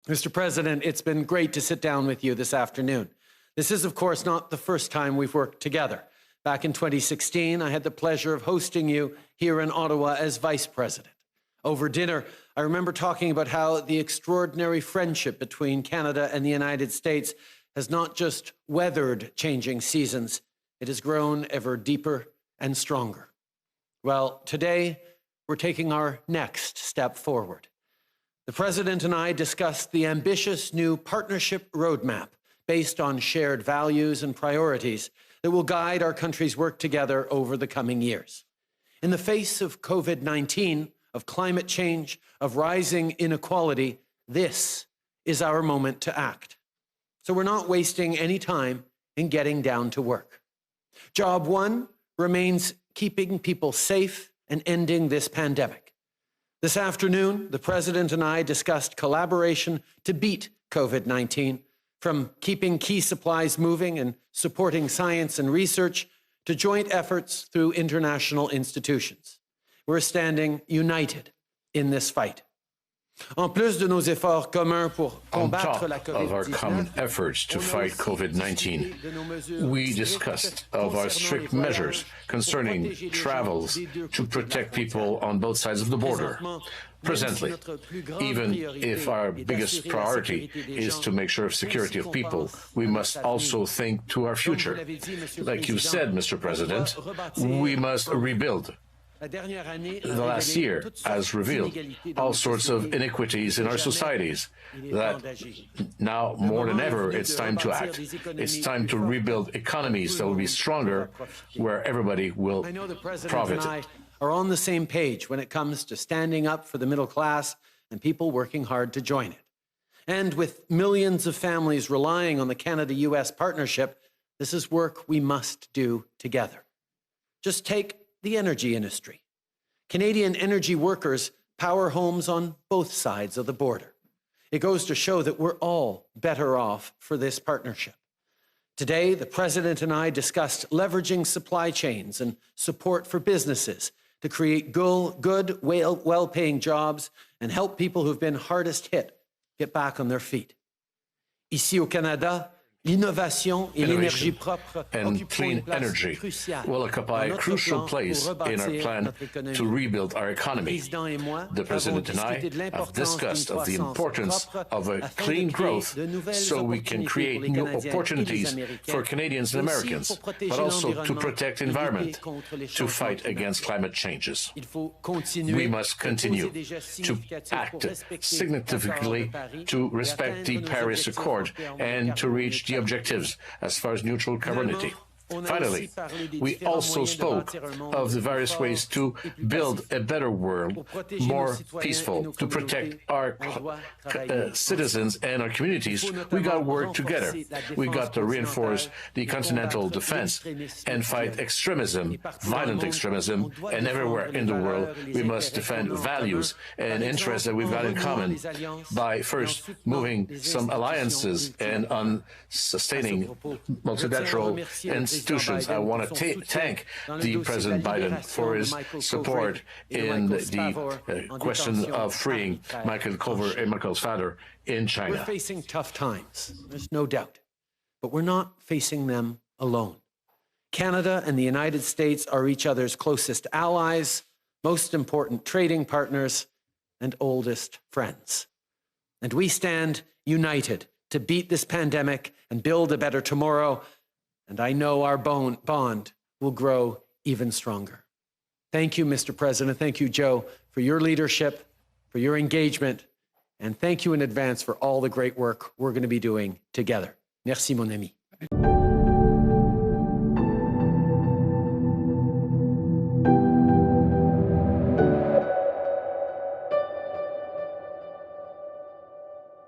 Mr. President, it's been great to sit down with you this afternoon. This is, of course, not the first time we've worked together. Back in 2016, I had the pleasure of hosting you here in Ottawa as Vice President. Over dinner, I remember talking about how the extraordinary friendship between Canada and the United States has not just weathered changing seasons, it has grown ever deeper and stronger. Well, today, we're taking our next step forward. The President and I discussed the ambitious new partnership roadmap based on shared values and priorities that will guide our country's work together over the coming years. In the face of COVID-19, of climate change, of rising inequality, this is our moment to act. So we're not wasting any time in getting down to work. Job one remains keeping people safe and ending this pandemic. This afternoon, the President and I discussed collaboration to beat COVID-19, from keeping key supplies moving and supporting science and research to joint efforts through international institutions. We're standing united in this fight. En plus de nos efforts communs pour combattre la COVID-19, of our common efforts to fight COVID-19, we discussed of our strict measures concerning travels to protect people on both sides of the border. Presently, even if our biggest priority is to make sure of security of people, we must also think to our future. Like you said, Mr. President, we must rebuild. The last year has revealed all sorts of inequities in our societies, that now more than ever it's time to act. It's time to rebuild economies that will be stronger, where everybody will profit. I know the President and I are on the same page when it comes to standing up for the middle class and people working hard to join it. And with millions of families relying on the Canada-US partnership, this is work we must do together. Just take the energy industry. Canadian energy workers power homes on both sides of the border. It goes to show that we're all better off for this partnership. Today, the President and I discussed leveraging supply chains and support for businesses to create good, well-paying jobs and help people who've been hardest hit get back on their feet. Ici au Canada, l'innovation et l'énergie propre and clean energy will occupy a crucial place in our plan to rebuild our economy. The President and I have discussed of the importance of a clean growth so we can create new opportunities for Canadians and Americans, but also to protect the environment, to fight against climate changes. We must continue to act significantly to respect the Paris Accord and to reach the objectives as far as neutral carbonity. Finally, we also spoke of the various ways to build a better world, more peaceful, to protect our citizens and our communities. We got to work together. We got to reinforce the continental defense and fight extremism, violent extremism, and everywhere in the world we must defend values and interests that we've got in common by first moving some alliances and on sustaining multilateral institutions. I want to thank the President Biden for his support in the question of freeing Michael Cover and Michael's father in China. We're facing tough times, there's no doubt, but we're not facing them alone. Canada and the United States are each other's closest allies, most important trading partners, and oldest friends. And we stand united to beat this pandemic and build a better tomorrow. And I know our bond will grow even stronger. Thank you, Mr. President. Thank you, Joe, for your leadership, for your engagement, and thank you in advance for all the great work we're going to be doing together. Merci, mon ami.